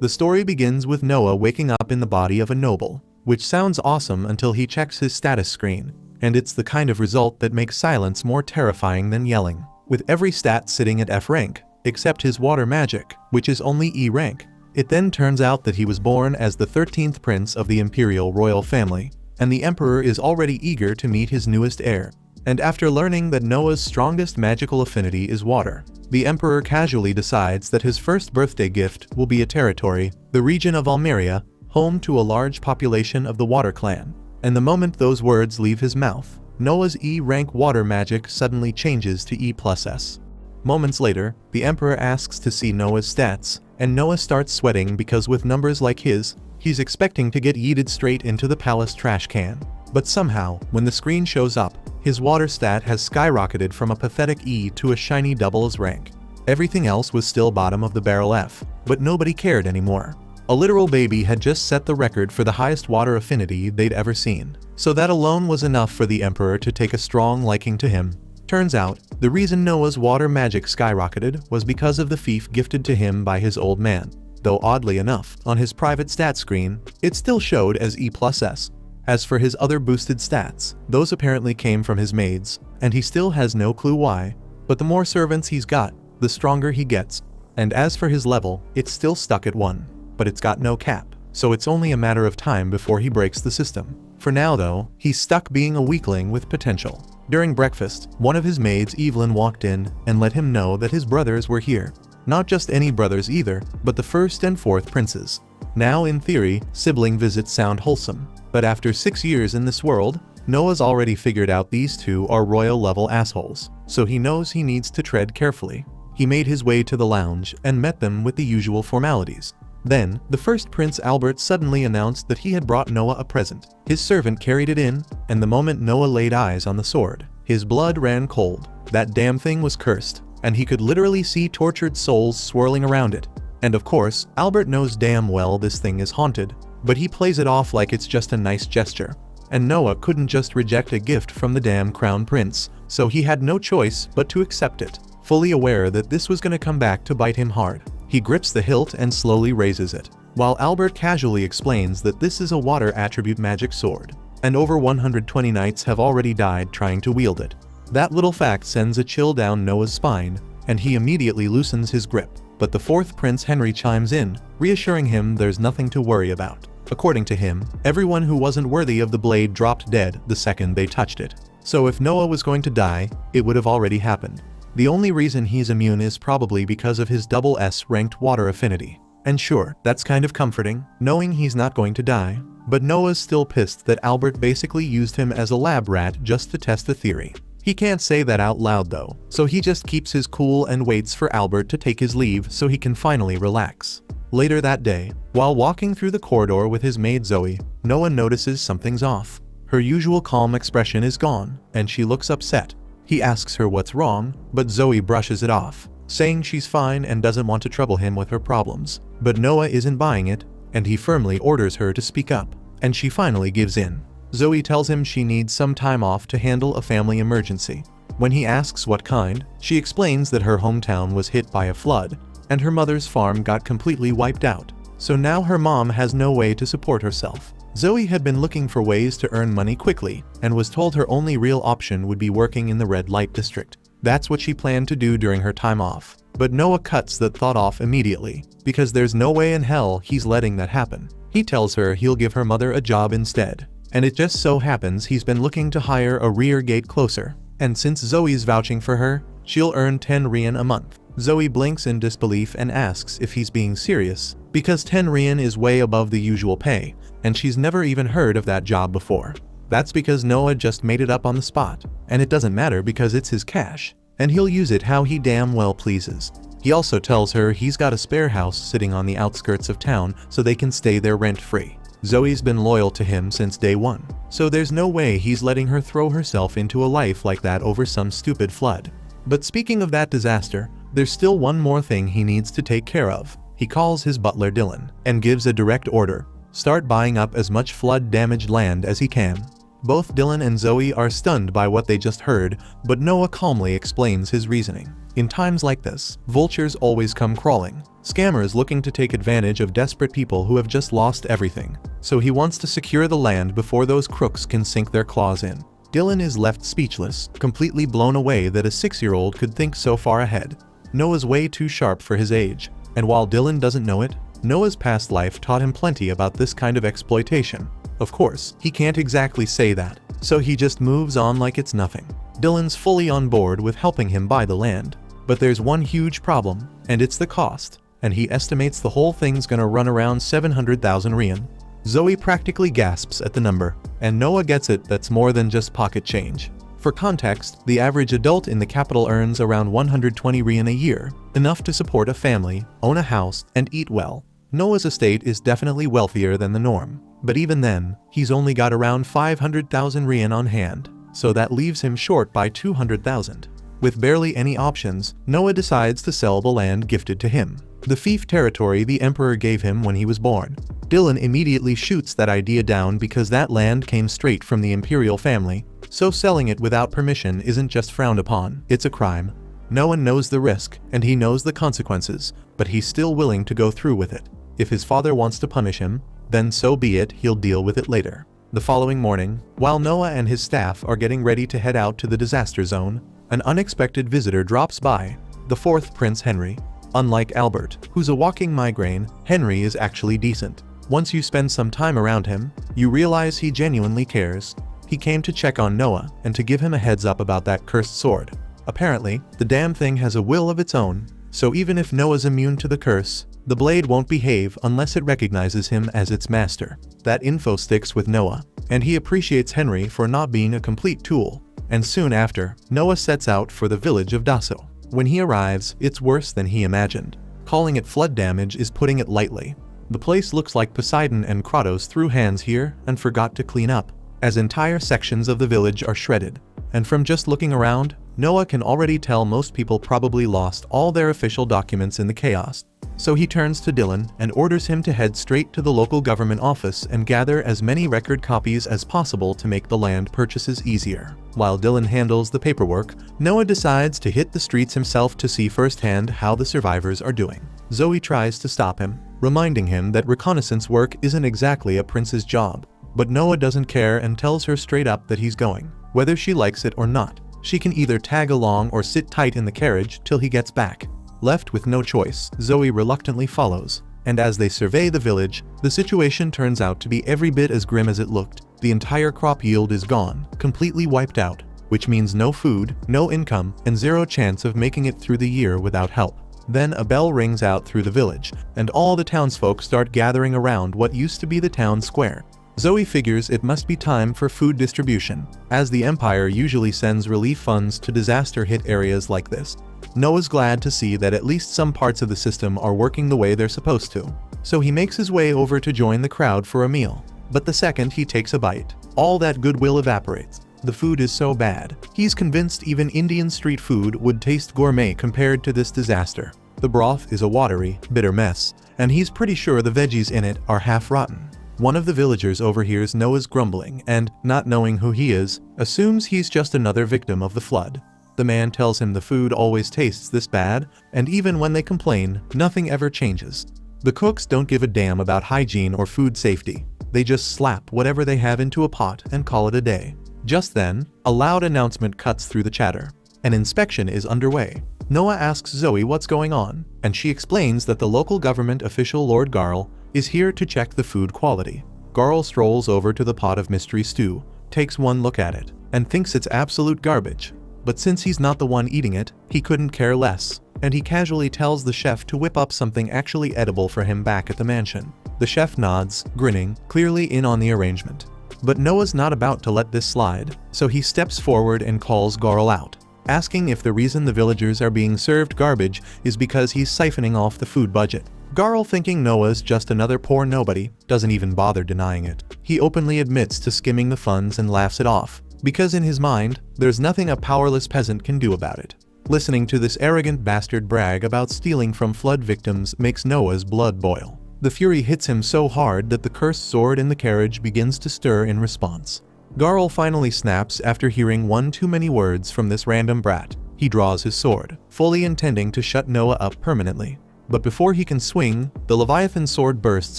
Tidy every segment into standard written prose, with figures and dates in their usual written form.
The story begins with Noah waking up in the body of a noble, which sounds awesome until he checks his status screen, and it's the kind of result that makes silence more terrifying than yelling. With every stat sitting at F rank, except his water magic, which is only E rank. It then turns out that he was born as the 13th prince of the imperial royal family, and the emperor is already eager to meet his newest heir. And after learning that Noah's strongest magical affinity is water, the emperor casually decides that his first birthday gift will be a territory, the region of Almeria, home to a large population of the Water Clan. And the moment those words leave his mouth, Noah's E-rank water magic suddenly changes to E+S. Moments later, the emperor asks to see Noah's stats, and Noah starts sweating because with numbers like his, he's expecting to get yeeted straight into the palace trash can. But somehow, when the screen shows up, his water stat has skyrocketed from a pathetic E to a shiny doubles rank. Everything else was still bottom of the barrel F, but nobody cared anymore. A literal baby had just set the record for the highest water affinity they'd ever seen. So that alone was enough for the emperor to take a strong liking to him. Turns out, the reason Noah's water magic skyrocketed was because of the fief gifted to him by his old man. Though oddly enough, on his private stat screen, it still showed as E+S. As for his other boosted stats, those apparently came from his maids, and he still has no clue why. But the more servants he's got, the stronger he gets. And as for his level, it's still stuck at 1. But it's got no cap, so it's only a matter of time before he breaks the system. For now though, he's stuck being a weakling with potential. During breakfast, one of his maids, Evelyn, walked in and let him know that his brothers were here. Not just any brothers either, but the 1st and 4th princes. Now in theory, sibling visits sound wholesome. But after 6 years in this world, Noah's already figured out these two are royal level assholes, so he knows he needs to tread carefully. He made his way to the lounge and met them with the usual formalities. Then, the first Prince Albert suddenly announced that he had brought Noah a present. His servant carried it in, and the moment Noah laid eyes on the sword, his blood ran cold. That damn thing was cursed, and he could literally see tortured souls swirling around it. And of course, Albert knows damn well this thing is haunted, but he plays it off like it's just a nice gesture. And Noah couldn't just reject a gift from the damn crown prince, so he had no choice but to accept it, fully aware that this was gonna come back to bite him hard. He grips the hilt and slowly raises it, while Albert casually explains that this is a water attribute magic sword, and over 120 knights have already died trying to wield it. That little fact sends a chill down Noah's spine, and he immediately loosens his grip. But the 4th Prince Henry chimes in, reassuring him there's nothing to worry about. According to him, everyone who wasn't worthy of the blade dropped dead the second they touched it. So if Noah was going to die, it would have already happened. The only reason he's immune is probably because of his double S ranked water affinity. And sure, that's kind of comforting, knowing he's not going to die. But Noah's still pissed that Albert basically used him as a lab rat just to test the theory. He can't say that out loud though, so he just keeps his cool and waits for Albert to take his leave so he can finally relax. Later that day, while walking through the corridor with his maid Zoe, Noah notices something's off. Her usual calm expression is gone, and she looks upset. He asks her what's wrong, but Zoe brushes it off, saying she's fine and doesn't want to trouble him with her problems. But Noah isn't buying it, and he firmly orders her to speak up, and she finally gives in. Zoe tells him she needs some time off to handle a family emergency. When he asks what kind, she explains that her hometown was hit by a flood, and her mother's farm got completely wiped out. So now her mom has no way to support herself. Zoe had been looking for ways to earn money quickly, and was told her only real option would be working in the red light district. That's what she planned to do during her time off. But Noah cuts that thought off immediately, because there's no way in hell he's letting that happen. He tells her he'll give her mother a job instead. And it just so happens he's been looking to hire a rear gate closer. And since Zoe's vouching for her, she'll earn 10 rian a month. Zoe blinks in disbelief and asks if he's being serious, because 10 rian is way above the usual pay, and she's never even heard of that job before. That's because Noah just made it up on the spot, and it doesn't matter because it's his cash, and he'll use it how he damn well pleases. He also tells her he's got a spare house sitting on the outskirts of town so they can stay there rent-free. Zoe's been loyal to him since day one, so there's no way he's letting her throw herself into a life like that over some stupid flood. But speaking of that disaster, there's still one more thing he needs to take care of. He calls his butler Dylan, and gives a direct order. Start buying up as much flood-damaged land as he can. Both Dylan and Zoe are stunned by what they just heard, but Noah calmly explains his reasoning. In times like this, vultures always come crawling, Scammers looking to take advantage of desperate people who have just lost everything. So he wants to secure the land before those crooks can sink their claws in. Dylan is left speechless, completely blown away that a 6-year-old could think so far ahead. Noah's way too sharp for his age. And while Dylan doesn't know it, Noah's past life taught him plenty about this kind of exploitation. Of course, he can't exactly say that, so he just moves on like it's nothing. Dylan's fully on board with helping him buy the land. But there's one huge problem, and it's the cost, and he estimates the whole thing's gonna run around 700,000 Rian. Zoe practically gasps at the number, and Noah gets it. That's more than just pocket change. For context, the average adult in the capital earns around 120 Rian a year, enough to support a family, own a house, and eat well. Noah's estate is definitely wealthier than the norm, but even then, he's only got around 500,000 Rian on hand, so that leaves him short by 200,000. With barely any options, Noah decides to sell the land gifted to him, the fief territory the emperor gave him when he was born. Dylan immediately shoots that idea down because that land came straight from the imperial family, so selling it without permission isn't just frowned upon, it's a crime. Noah knows the risk, and he knows the consequences, but he's still willing to go through with it. If his father wants to punish him, then so be it, he'll deal with it later. The following morning, while Noah and his staff are getting ready to head out to the disaster zone, an unexpected visitor drops by, the fourth Prince Henry. Unlike Albert, who's a walking migraine, Henry is actually decent. Once you spend some time around him, you realize he genuinely cares. He came to check on Noah and to give him a heads up about that cursed sword. Apparently, the damn thing has a will of its own, so even if Noah's immune to the curse, the blade won't behave unless it recognizes him as its master. That info sticks with Noah, and he appreciates Henry for not being a complete tool. And soon after, Noah sets out for the village of Dasso. When he arrives, it's worse than he imagined. Calling it flood damage is putting it lightly. The place looks like Poseidon and Kratos threw hands here and forgot to clean up, as entire sections of the village are shredded. And from just looking around, Noah can already tell most people probably lost all their official documents in the chaos. So he turns to Dylan and orders him to head straight to the local government office and gather as many record copies as possible to make the land purchases easier. While Dylan handles the paperwork, Noah decides to hit the streets himself to see firsthand how the survivors are doing. Zoe tries to stop him, reminding him that reconnaissance work isn't exactly a prince's job. But Noah doesn't care and tells her straight up that he's going, whether she likes it or not. She can either tag along or sit tight in the carriage till he gets back. Left with no choice, Zoe reluctantly follows, and as they survey the village, the situation turns out to be every bit as grim as it looked. The entire crop yield is gone, completely wiped out, which means no food, no income, and zero chance of making it through the year without help. Then a bell rings out through the village, and all the townsfolk start gathering around what used to be the town square. Zoe figures it must be time for food distribution, as the Empire usually sends relief funds to disaster-hit areas like this. Noah's glad to see that at least some parts of the system are working the way they're supposed to, so he makes his way over to join the crowd for a meal. But the second he takes a bite, all that goodwill evaporates. The food is so bad, he's convinced even Indian street food would taste gourmet compared to this disaster. The broth is a watery, bitter mess, and he's pretty sure the veggies in it are half rotten. One of the villagers overhears Noah's grumbling and, not knowing who he is, assumes he's just another victim of the flood. The man tells him the food always tastes this bad, and even when they complain, nothing ever changes. The cooks don't give a damn about hygiene or food safety. They just slap whatever they have into a pot and call it a day. Just then, a loud announcement cuts through the chatter. An inspection is underway. Noah asks Zoe what's going on, and she explains that the local government official Lord Garl is here to check the food quality. Garl strolls over to the pot of mystery stew, takes one look at it, and thinks it's absolute garbage. But since he's not the one eating it, he couldn't care less, and he casually tells the chef to whip up something actually edible for him back at the mansion. The chef nods, grinning, clearly in on the arrangement. But Noah's not about to let this slide, so he steps forward and calls Garl out, asking if the reason the villagers are being served garbage is because he's siphoning off the food budget. Garl, thinking Noah's just another poor nobody, doesn't even bother denying it. He openly admits to skimming the funds and laughs it off, because in his mind, there's nothing a powerless peasant can do about it. Listening to this arrogant bastard brag about stealing from flood victims makes Noah's blood boil. The fury hits him so hard that the cursed sword in the carriage begins to stir in response. Garl finally snaps after hearing one too many words from this random brat. He draws his sword, fully intending to shut Noah up permanently. But before he can swing, the Leviathan sword bursts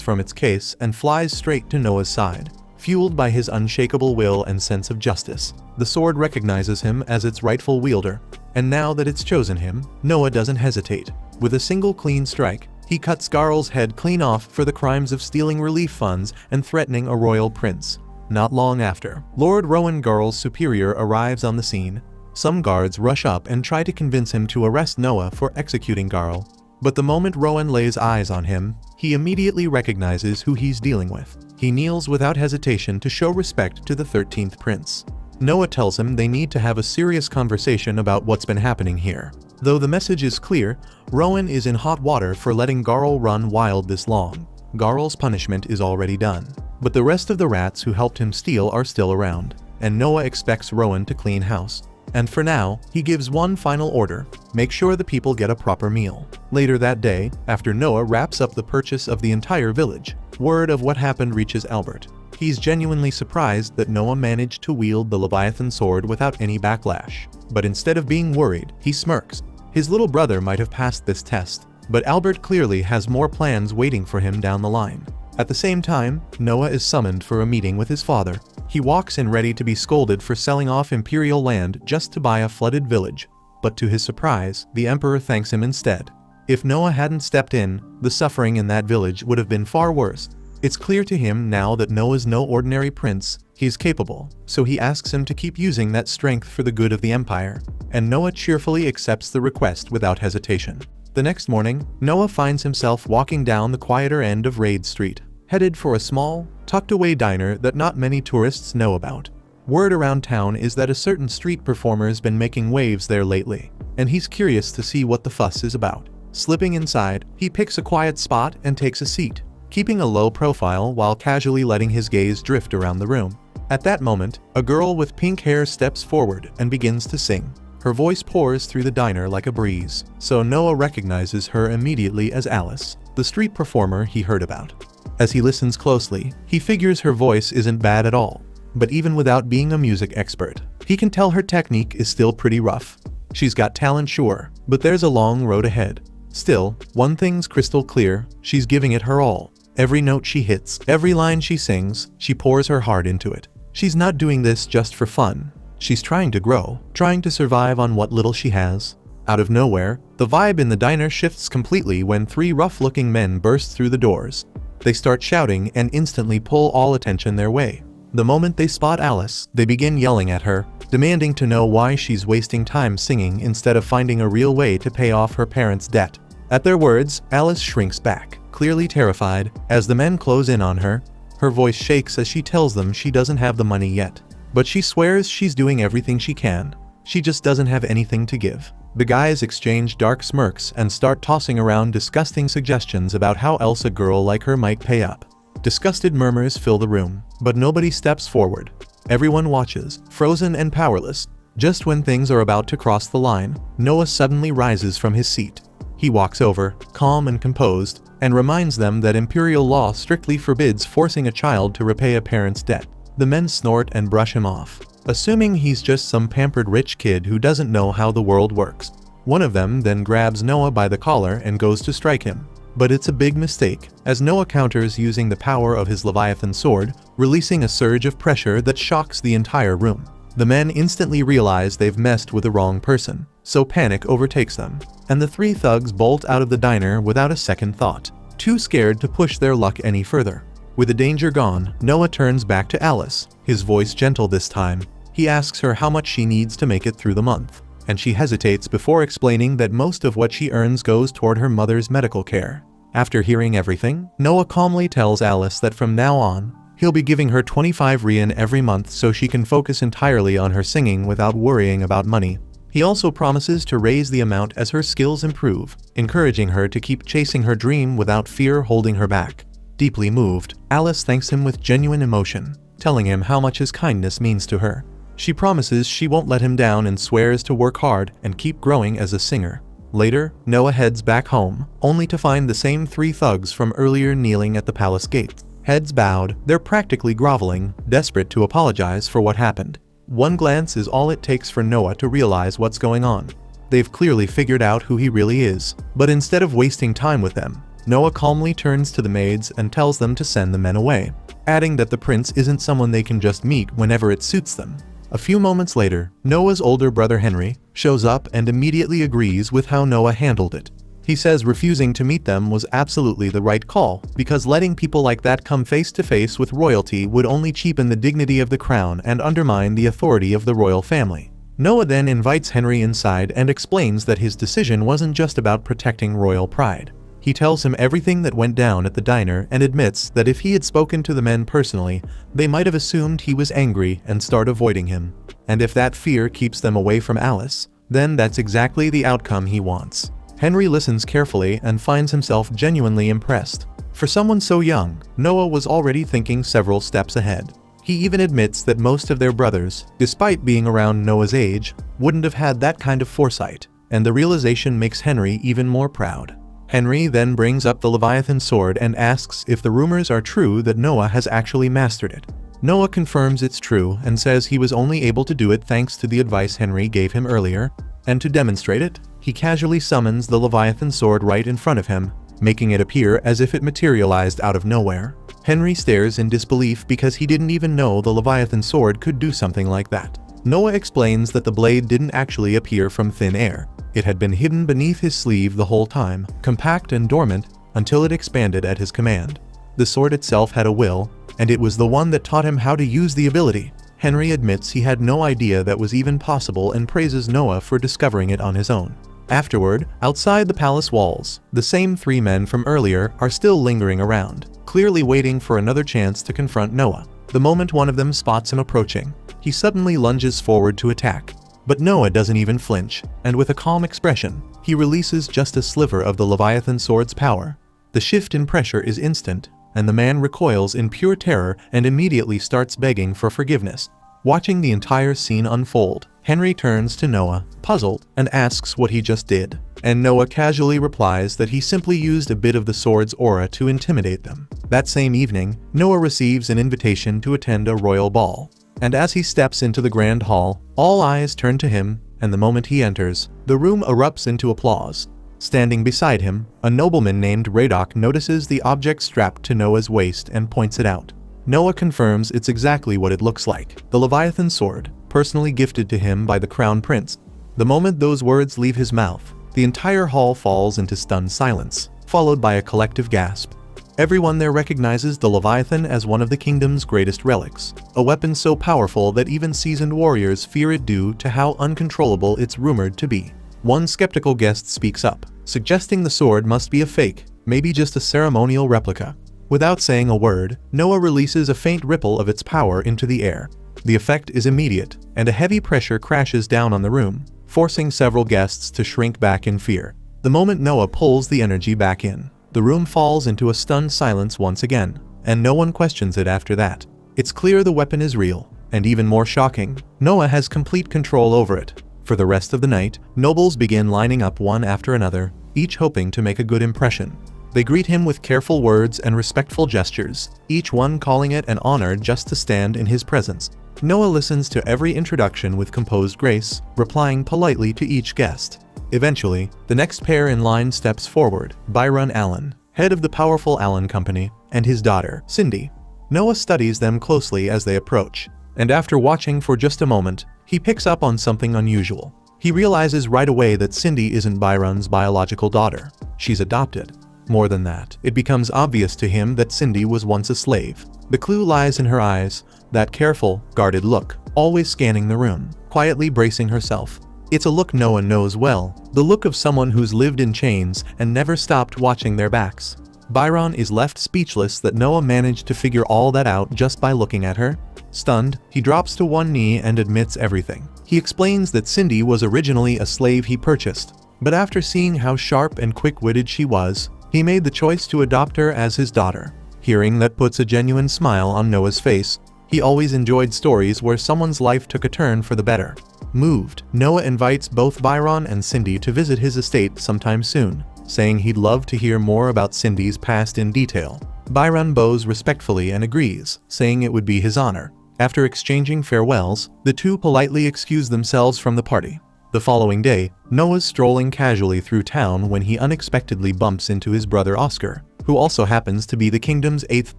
from its case and flies straight to Noah's side. Fueled by his unshakable will and sense of justice, the sword recognizes him as its rightful wielder, and now that it's chosen him, Noah doesn't hesitate. With a single clean strike, he cuts Garl's head clean off for the crimes of stealing relief funds and threatening a royal prince. Not long after, Lord Rowan Garl's superior arrives on the scene. Some guards rush up and try to convince him to arrest Noah for executing Garl. But the moment Rowan lays eyes on him, he immediately recognizes who he's dealing with. He kneels without hesitation to show respect to the 13th prince. Noah tells him they need to have a serious conversation about what's been happening here. Though the message is clear, Rowan is in hot water for letting Garl run wild this long. Garl's punishment is already done. But the rest of the rats who helped him steal are still around, and Noah expects Rowan to clean house. And for now, he gives one final order: make sure the people get a proper meal. Later that day, after Noah wraps up the purchase of the entire village, word of what happened reaches Albert. He's genuinely surprised that Noah managed to wield the Leviathan sword without any backlash. But instead of being worried, he smirks. His little brother might have passed this test, but Albert clearly has more plans waiting for him down the line. At the same time, Noah is summoned for a meeting with his father. He walks in ready to be scolded for selling off imperial land just to buy a flooded village. But to his surprise, the emperor thanks him instead. If Noah hadn't stepped in, the suffering in that village would have been far worse. It's clear to him now that Noah's no ordinary prince. He's capable, so he asks him to keep using that strength for the good of the empire. And Noah cheerfully accepts the request without hesitation. The next morning, Noah finds himself walking down the quieter end of Raid Street, headed for a small, tucked-away diner that not many tourists know about. Word around town is that a certain street performer's been making waves there lately, and he's curious to see what the fuss is about. Slipping inside, he picks a quiet spot and takes a seat, keeping a low profile while casually letting his gaze drift around the room. At that moment, a girl with pink hair steps forward and begins to sing. Her voice pours through the diner like a breeze, so Noah recognizes her immediately as Alice, the street performer he heard about. As he listens closely, he figures her voice isn't bad at all. But even without being a music expert, he can tell her technique is still pretty rough. She's got talent, sure, but there's a long road ahead. Still, one thing's crystal clear: she's giving it her all. Every note she hits, every line she sings, she pours her heart into it. She's not doing this just for fun. She's trying to grow, trying to survive on what little she has. Out of nowhere, the vibe in the diner shifts completely when three rough-looking men burst through the doors. They start shouting and instantly pull all attention their way. The moment they spot Alice, they begin yelling at her, demanding to know why she's wasting time singing instead of finding a real way to pay off her parents' debt. At their words, Alice shrinks back, clearly terrified. As the men close in on her, her voice shakes as she tells them she doesn't have the money yet. But she swears she's doing everything she can. She just doesn't have anything to give. The guys exchange dark smirks and start tossing around disgusting suggestions about how else a girl like her might pay up. Disgusted murmurs fill the room, but nobody steps forward. Everyone watches, frozen and powerless. Just when things are about to cross the line, Noah suddenly rises from his seat. He walks over, calm and composed, and reminds them that imperial law strictly forbids forcing a child to repay a parent's debt. The men snort and brush him off, assuming he's just some pampered rich kid who doesn't know how the world works. One of them then grabs Noah by the collar and goes to strike him. But it's a big mistake, as Noah counters using the power of his Leviathan sword, releasing a surge of pressure that shocks the entire room. The men instantly realize they've messed with the wrong person, so panic overtakes them, and the three thugs bolt out of the diner without a second thought, too scared to push their luck any further. With the danger gone, Noah turns back to Alice, his voice gentle this time. He asks her how much she needs to make it through the month, and she hesitates before explaining that most of what she earns goes toward her mother's medical care. After hearing everything, Noah calmly tells Alice that from now on, he'll be giving her 25 rian every month so she can focus entirely on her singing without worrying about money. He also promises to raise the amount as her skills improve, encouraging her to keep chasing her dream without fear holding her back. Deeply moved, Alice thanks him with genuine emotion, telling him how much his kindness means to her. She promises she won't let him down and swears to work hard and keep growing as a singer. Later, Noah heads back home, only to find the same three thugs from earlier kneeling at the palace gate. Heads bowed, they're practically groveling, desperate to apologize for what happened. One glance is all it takes for Noah to realize what's going on. They've clearly figured out who he really is. But instead of wasting time with them, Noah calmly turns to the maids and tells them to send the men away, adding that the prince isn't someone they can just meet whenever it suits them. A few moments later, Noah's older brother Henry shows up and immediately agrees with how Noah handled it. He says refusing to meet them was absolutely the right call, because letting people like that come face to face with royalty would only cheapen the dignity of the crown and undermine the authority of the royal family. Noah then invites Henry inside and explains that his decision wasn't just about protecting royal pride. He tells him everything that went down at the diner and admits that if he had spoken to the men personally, they might have assumed he was angry and start avoiding him. And if that fear keeps them away from Alice, then that's exactly the outcome he wants. Henry listens carefully and finds himself genuinely impressed. For someone so young, Noah was already thinking several steps ahead. He even admits that most of their brothers, despite being around Noah's age, wouldn't have had that kind of foresight, and the realization makes Henry even more proud. Henry then brings up the Leviathan sword and asks if the rumors are true that Noah has actually mastered it. Noah confirms it's true and says he was only able to do it thanks to the advice Henry gave him earlier, and to demonstrate it, he casually summons the Leviathan sword right in front of him, making it appear as if it materialized out of nowhere. Henry stares in disbelief because he didn't even know the Leviathan sword could do something like that. Noah explains that the blade didn't actually appear from thin air. It had been hidden beneath his sleeve the whole time, compact and dormant, until it expanded at his command. The sword itself had a will, and it was the one that taught him how to use the ability. Henry admits he had no idea that was even possible and praises Noah for discovering it on his own. Afterward, outside the palace walls, the same three men from earlier are still lingering around, clearly waiting for another chance to confront Noah. The moment one of them spots him approaching, he suddenly lunges forward to attack. But Noah doesn't even flinch, and with a calm expression, he releases just a sliver of the Leviathan sword's power. The shift in pressure is instant, and the man recoils in pure terror and immediately starts begging for forgiveness. Watching the entire scene unfold, Henry turns to Noah, puzzled, and asks what he just did. And Noah casually replies that he simply used a bit of the sword's aura to intimidate them. That same evening, Noah receives an invitation to attend a royal ball. And as he steps into the grand hall, all eyes turn to him, and the moment he enters, the room erupts into applause. Standing beside him, a nobleman named Radok notices the object strapped to Noah's waist and points it out. Noah confirms it's exactly what it looks like, the Leviathan sword, personally gifted to him by the Crown Prince. The moment those words leave his mouth, the entire hall falls into stunned silence, followed by a collective gasp. Everyone there recognizes the Leviathan as one of the kingdom's greatest relics, a weapon so powerful that even seasoned warriors fear it due to how uncontrollable it's rumored to be. One skeptical guest speaks up, suggesting the sword must be a fake, maybe just a ceremonial replica. Without saying a word, Noah releases a faint ripple of its power into the air. The effect is immediate, and a heavy pressure crashes down on the room, forcing several guests to shrink back in fear. The moment Noah pulls the energy back in, the room falls into a stunned silence once again, and no one questions it after that. It's clear the weapon is real, and even more shocking, Noah has complete control over it. For the rest of the night, nobles begin lining up one after another, each hoping to make a good impression. They greet him with careful words and respectful gestures, each one calling it an honor just to stand in his presence. Noah listens to every introduction with composed grace, replying politely to each guest. Eventually, the next pair in line steps forward, Byron Allen, head of the powerful Allen Company, and his daughter, Cindy. Noah studies them closely as they approach, and after watching for just a moment, he picks up on something unusual. He realizes right away that Cindy isn't Byron's biological daughter. She's adopted. More than that, it becomes obvious to him that Cindy was once a slave. The clue lies in her eyes, that careful, guarded look, always scanning the room, quietly bracing herself. It's a look Noah knows well, the look of someone who's lived in chains and never stopped watching their backs. Byron is left speechless that Noah managed to figure all that out just by looking at her. Stunned, he drops to one knee and admits everything. He explains that Cindy was originally a slave he purchased, but after seeing how sharp and quick-witted she was, he made the choice to adopt her as his daughter. Hearing that puts a genuine smile on Noah's face. He always enjoyed stories where someone's life took a turn for the better. Moved, Noah invites both Byron and Cindy to visit his estate sometime soon, saying he'd love to hear more about Cindy's past in detail. Byron bows respectfully and agrees, saying it would be his honor. After exchanging farewells, the two politely excuse themselves from the party. The following day, Noah's strolling casually through town when he unexpectedly bumps into his brother Oscar, who also happens to be the kingdom's 8th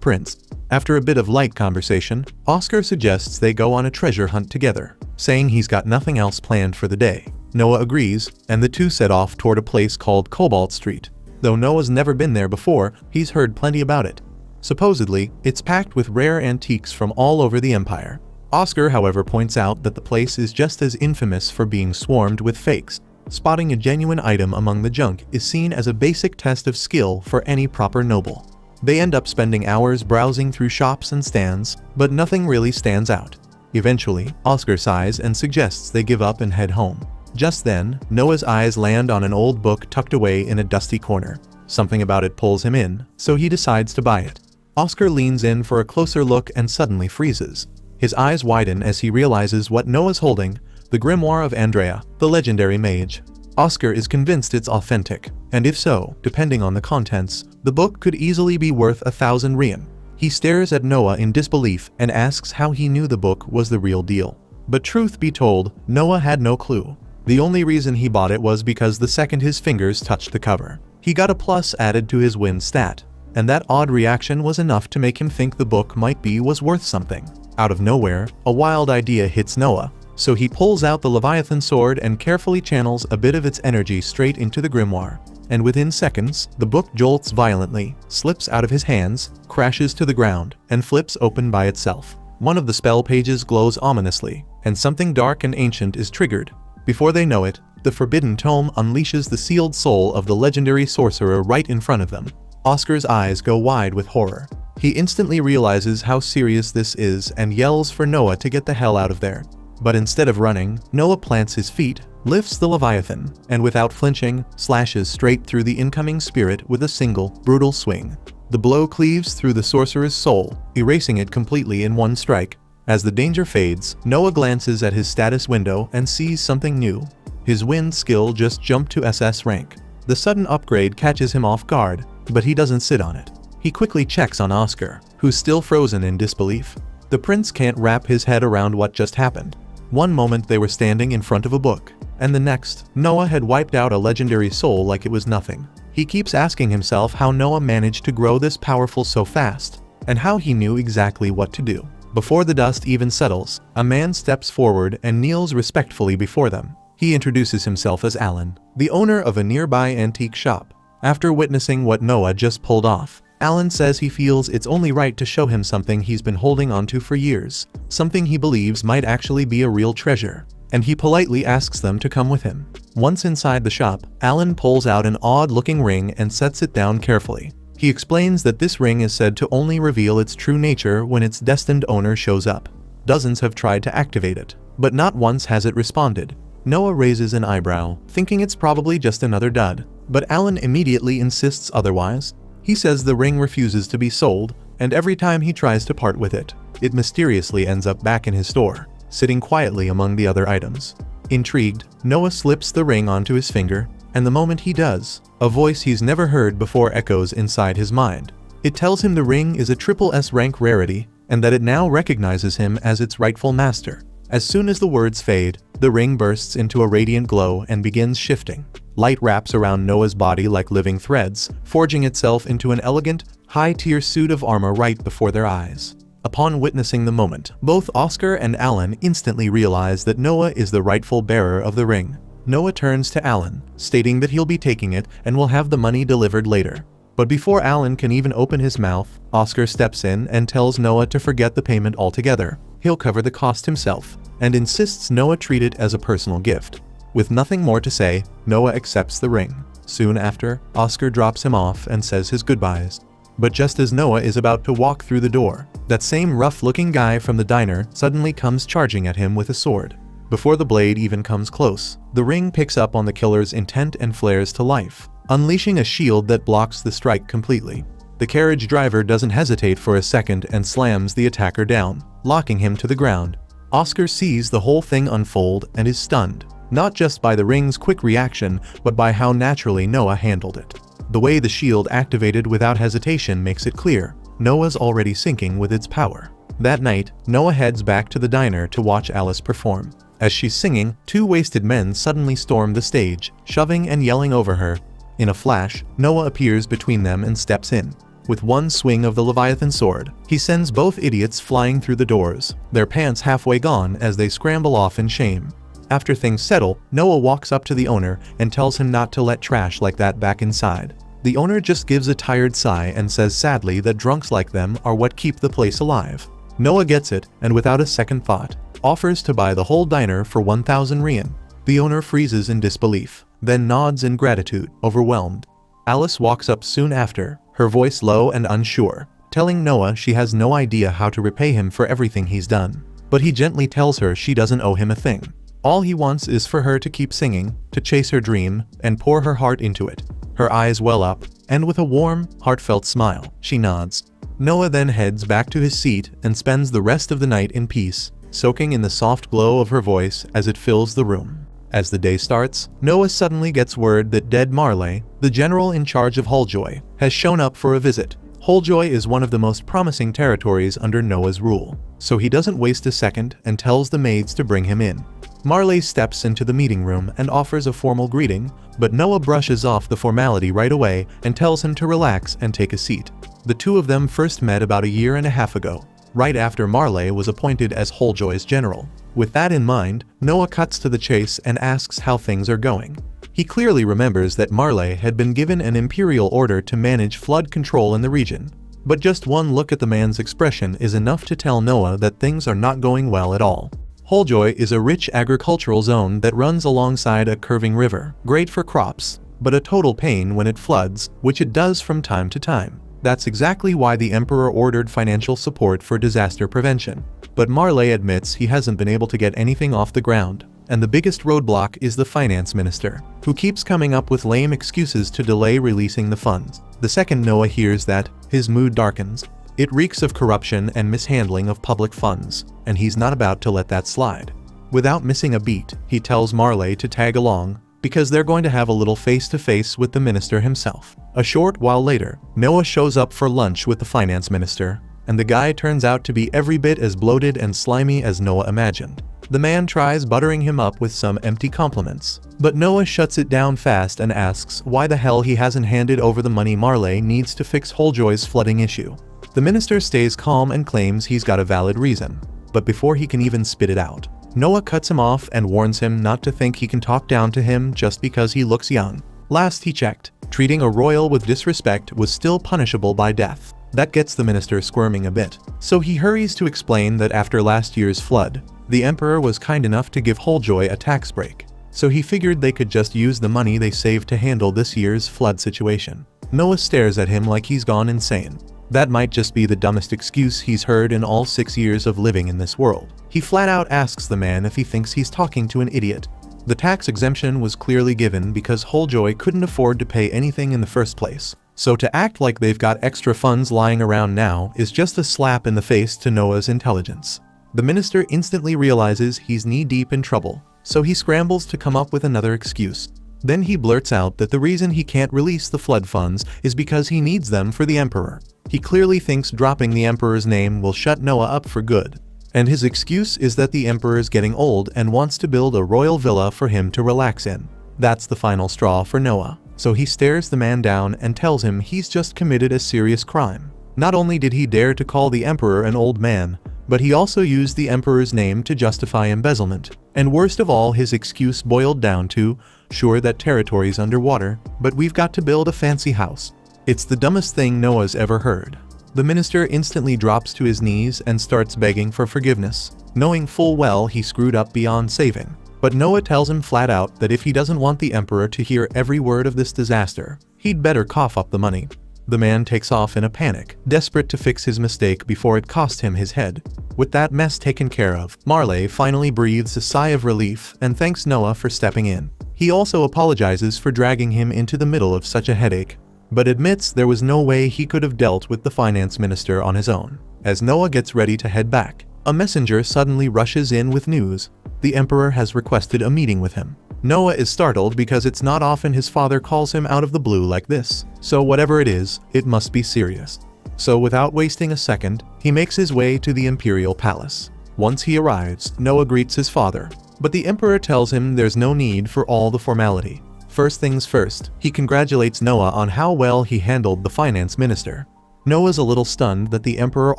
prince. After a bit of light conversation, Oscar suggests they go on a treasure hunt together, saying he's got nothing else planned for the day. Noah agrees, and the two set off toward a place called Cobalt Street. Though Noah's never been there before, he's heard plenty about it. Supposedly, it's packed with rare antiques from all over the empire. Oscar, however, points out that the place is just as infamous for being swarmed with fakes. Spotting a genuine item among the junk is seen as a basic test of skill for any proper noble. They end up spending hours browsing through shops and stands, but nothing really stands out. Eventually, Oscar sighs and suggests they give up and head home. Just then, Noah's eyes land on an old book tucked away in a dusty corner. Something about it pulls him in, so he decides to buy it. Oscar leans in for a closer look and suddenly freezes. His eyes widen as he realizes what Noah's holding, the grimoire of Andrea, the legendary mage. Oscar is convinced it's authentic, and if so, depending on the contents, the book could easily be worth 1,000 rian. He stares at Noah in disbelief and asks how he knew the book was the real deal. But truth be told, Noah had no clue. The only reason he bought it was because the second his fingers touched the cover, he got a plus added to his win stat, and that odd reaction was enough to make him think the book was worth something. Out of nowhere, a wild idea hits Noah, so he pulls out the Leviathan sword and carefully channels a bit of its energy straight into the grimoire. And within seconds, the book jolts violently, slips out of his hands, crashes to the ground, and flips open by itself. One of the spell pages glows ominously, and something dark and ancient is triggered. Before they know it, the forbidden tome unleashes the sealed soul of the legendary sorcerer right in front of them. Oscar's eyes go wide with horror. He instantly realizes how serious this is and yells for Noah to get the hell out of there. But instead of running, Noah plants his feet, lifts the Leviathan, and without flinching, slashes straight through the incoming spirit with a single, brutal swing. The blow cleaves through the sorcerer's soul, erasing it completely in one strike. As the danger fades, Noah glances at his status window and sees something new. His wind skill just jumped to SS rank. The sudden upgrade catches him off guard, but he doesn't sit on it. He quickly checks on Oscar, who's still frozen in disbelief. The prince can't wrap his head around what just happened. One moment they were standing in front of a book, and the next, Noah had wiped out a legendary soul like it was nothing. He keeps asking himself how Noah managed to grow this powerful so fast, and how he knew exactly what to do. Before the dust even settles, a man steps forward and kneels respectfully before them. He introduces himself as Alan, the owner of a nearby antique shop. After witnessing what Noah just pulled off, Alan says he feels it's only right to show him something he's been holding onto for years, something he believes might actually be a real treasure, and he politely asks them to come with him. Once inside the shop, Alan pulls out an odd-looking ring and sets it down carefully. He explains that this ring is said to only reveal its true nature when its destined owner shows up. Dozens have tried to activate it, but not once has it responded. Noah raises an eyebrow, thinking it's probably just another dud, but Alan immediately insists otherwise. He says the ring refuses to be sold, and every time he tries to part with it, it mysteriously ends up back in his store, sitting quietly among the other items. Intrigued, Noah slips the ring onto his finger, and the moment he does, a voice he's never heard before echoes inside his mind. It tells him the ring is a triple S rank rarity, and that it now recognizes him as its rightful master. As soon as the words fade, the ring bursts into a radiant glow and begins shifting. Light wraps around Noah's body like living threads, forging itself into an elegant, high-tier suit of armor right before their eyes. Upon witnessing the moment, both Oscar and Alan instantly realize that Noah is the rightful bearer of the ring. Noah turns to Alan, stating that he'll be taking it and will have the money delivered later. But before Alan can even open his mouth, Oscar steps in and tells Noah to forget the payment altogether. He'll cover the cost himself, and insists Noah treat it as a personal gift. With nothing more to say, Noah accepts the ring. Soon after, Oscar drops him off and says his goodbyes. But just as Noah is about to walk through the door, that same rough-looking guy from the diner suddenly comes charging at him with a sword. Before the blade even comes close, the ring picks up on the killer's intent and flares to life, unleashing a shield that blocks the strike completely. The carriage driver doesn't hesitate for a second and slams the attacker down, locking him to the ground. Oscar sees the whole thing unfold and is stunned, not just by the ring's quick reaction, but by how naturally Noah handled it. The way the shield activated without hesitation makes it clear Noah's already sinking with its power. That night, Noah heads back to the diner to watch Alice perform. As she's singing, two wasted men suddenly storm the stage, shoving and yelling over her. In a flash, Noah appears between them and steps in. With one swing of the Leviathan sword, he sends both idiots flying through the doors, their pants halfway gone as they scramble off in shame. After things settle, Noah walks up to the owner and tells him not to let trash like that back inside. The owner just gives a tired sigh and says sadly that drunks like them are what keep the place alive. Noah gets it, and without a second thought, offers to buy the whole diner for 1,000 rian. The owner freezes in disbelief, then nods in gratitude, overwhelmed. Alice walks up soon after, her voice low and unsure, telling Noah she has no idea how to repay him for everything he's done. But he gently tells her she doesn't owe him a thing. All he wants is for her to keep singing, to chase her dream, and pour her heart into it. Her eyes well up, and with a warm, heartfelt smile, she nods. Noah then heads back to his seat and spends the rest of the night in peace, soaking in the soft glow of her voice as it fills the room. As the day starts, Noah suddenly gets word that dead Marley, the general in charge of Hulljoy, has shown up for a visit. Hulljoy is one of the most promising territories under Noah's rule, so he doesn't waste a second and tells the maids to bring him in. Marley steps into the meeting room and offers a formal greeting, but Noah brushes off the formality right away and tells him to relax and take a seat. The two of them first met about a year and a half ago, right after Marley was appointed as Hulljoy's general. With that in mind, Noah cuts to the chase and asks how things are going. He clearly remembers that Marley had been given an imperial order to manage flood control in the region. But just one look at the man's expression is enough to tell Noah that things are not going well at all. Hulljoy is a rich agricultural zone that runs alongside a curving river, great for crops, but a total pain when it floods, which it does from time to time. That's exactly why the Emperor ordered financial support for disaster prevention. But Marley admits he hasn't been able to get anything off the ground, and the biggest roadblock is the finance minister, who keeps coming up with lame excuses to delay releasing the funds. The second Noah hears that, his mood darkens. It reeks of corruption and mishandling of public funds, and he's not about to let that slide. Without missing a beat, he tells Marley to tag along, because they're going to have a little face-to-face with the minister himself. A short while later, Noah shows up for lunch with the finance minister, and the guy turns out to be every bit as bloated and slimy as Noah imagined. The man tries buttering him up with some empty compliments, but Noah shuts it down fast and asks why the hell he hasn't handed over the money Marley needs to fix Hulljoy's flooding issue. The minister stays calm and claims he's got a valid reason, but before he can even spit it out, Noah cuts him off and warns him not to think he can talk down to him just because he looks young. Last he checked, treating a royal with disrespect was still punishable by death. That gets the minister squirming a bit, so he hurries to explain that after last year's flood, the emperor was kind enough to give Hulljoy a tax break, so he figured they could just use the money they saved to handle this year's flood situation. Noah stares at him like he's gone insane. That might just be the dumbest excuse he's heard in all 6 years of living in this world. He flat out asks the man if he thinks he's talking to an idiot. The tax exemption was clearly given because Hulljoy couldn't afford to pay anything in the first place. So to act like they've got extra funds lying around now is just a slap in the face to Noah's intelligence. The minister instantly realizes he's knee-deep in trouble, so he scrambles to come up with another excuse. Then he blurts out that the reason he can't release the flood funds is because he needs them for the emperor. He clearly thinks dropping the emperor's name will shut Noah up for good. And his excuse is that the emperor is getting old and wants to build a royal villa for him to relax in. That's the final straw for Noah. So he stares the man down and tells him he's just committed a serious crime. Not only did he dare to call the emperor an old man, but he also used the emperor's name to justify embezzlement. And worst of all, his excuse boiled down to, sure that territory's underwater, but we've got to build a fancy house. It's the dumbest thing Noah's ever heard. The minister instantly drops to his knees and starts begging for forgiveness, knowing full well he screwed up beyond saving. But Noah tells him flat out that if he doesn't want the emperor to hear every word of this disaster, he'd better cough up the money. The man takes off in a panic, desperate to fix his mistake before it cost him his head. With that mess taken care of, Marley finally breathes a sigh of relief and thanks Noah for stepping in. He also apologizes for dragging him into the middle of such a headache, but admits there was no way he could have dealt with the finance minister on his own. As Noah gets ready to head back, a messenger suddenly rushes in with news. The emperor has requested a meeting with him. Noah is startled because it's not often his father calls him out of the blue like this, so whatever it is, it must be serious. So without wasting a second, he makes his way to the imperial palace. Once he arrives, Noah greets his father, But the Emperor tells him there's no need for all the formality. First things first, he congratulates Noah on how well he handled the finance minister. Noah's a little stunned that the Emperor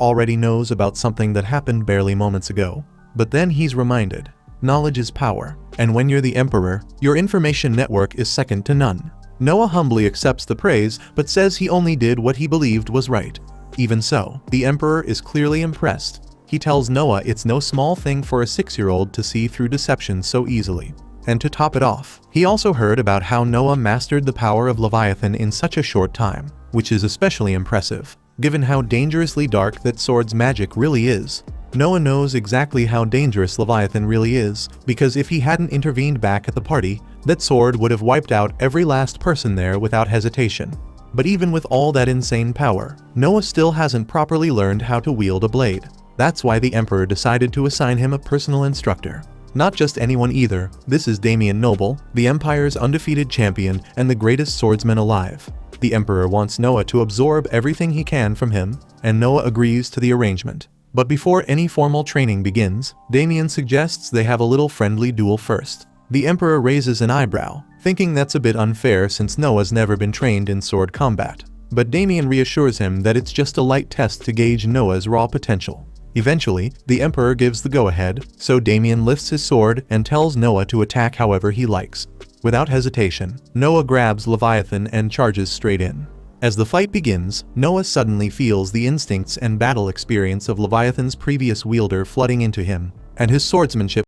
already knows about something that happened barely moments ago. But then he's reminded, knowledge is power, and when you're the Emperor, your information network is second to none. Noah humbly accepts the praise but says he only did what he believed was right. Even so, the Emperor is clearly impressed. He tells Noah it's no small thing for a 6-year-old to see through deception so easily. And to top it off, he also heard about how Noah mastered the power of Leviathan in such a short time, which is especially impressive, given how dangerously dark that sword's magic really is. Noah knows exactly how dangerous Leviathan really is, because if he hadn't intervened back at the party, that sword would have wiped out every last person there without hesitation. But even with all that insane power, Noah still hasn't properly learned how to wield a blade. That's why the Emperor decided to assign him a personal instructor. Not just anyone either, this is Damian Noble, the Empire's undefeated champion and the greatest swordsman alive. The Emperor wants Noah to absorb everything he can from him, and Noah agrees to the arrangement. But before any formal training begins, Damian suggests they have a little friendly duel first. The Emperor raises an eyebrow, thinking that's a bit unfair since Noah's never been trained in sword combat. But Damian reassures him that it's just a light test to gauge Noah's raw potential. Eventually, the Emperor gives the go-ahead, so Damian lifts his sword and tells Noah to attack however he likes. Without hesitation, Noah grabs Leviathan and charges straight in. As the fight begins, Noah suddenly feels the instincts and battle experience of Leviathan's previous wielder flooding into him, and his swordsmanship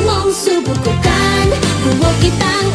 mong subukan buo kitang